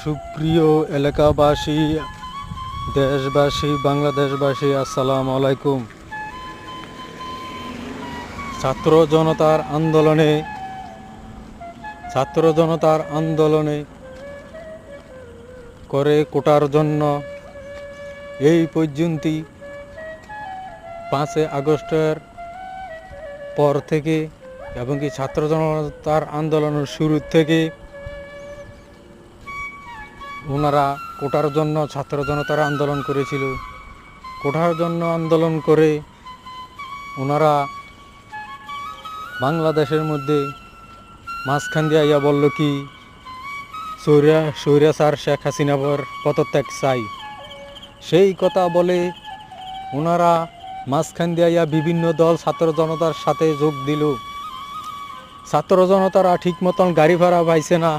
সুপ্রিয় এলাকাবাসী, দেশবাসী, বাংলাদেশবাসী, আসসালামু আলাইকুম। ছাত্র জনতার আন্দোলনে করে কোটার জন্য এই পর্যন্ত 5 আগস্টের পর থেকে এবং কি ছাত্র জনতার আন্দোলনের শুরু থেকে ওনারা কোটার জন্য ছাত্র জনতার আন্দোলন করেছিল। কোটার জন্য আন্দোলন করে ওনারা বাংলাদেশের মধ্যে মাঝখান দিয়ে আইয়া বলল কি স্বৈরাচার শেখ হাসিনার পদত্যাগ চাই। সেই কথা বলে ওনারা মাঝখান দিয়ে আইয়া বিভিন্ন দল ছাত্র জনতার সাথে যোগ দিল। ছাত্র জনতারা ঠিক মতন গাড়ি ভাড়া পাইছে না,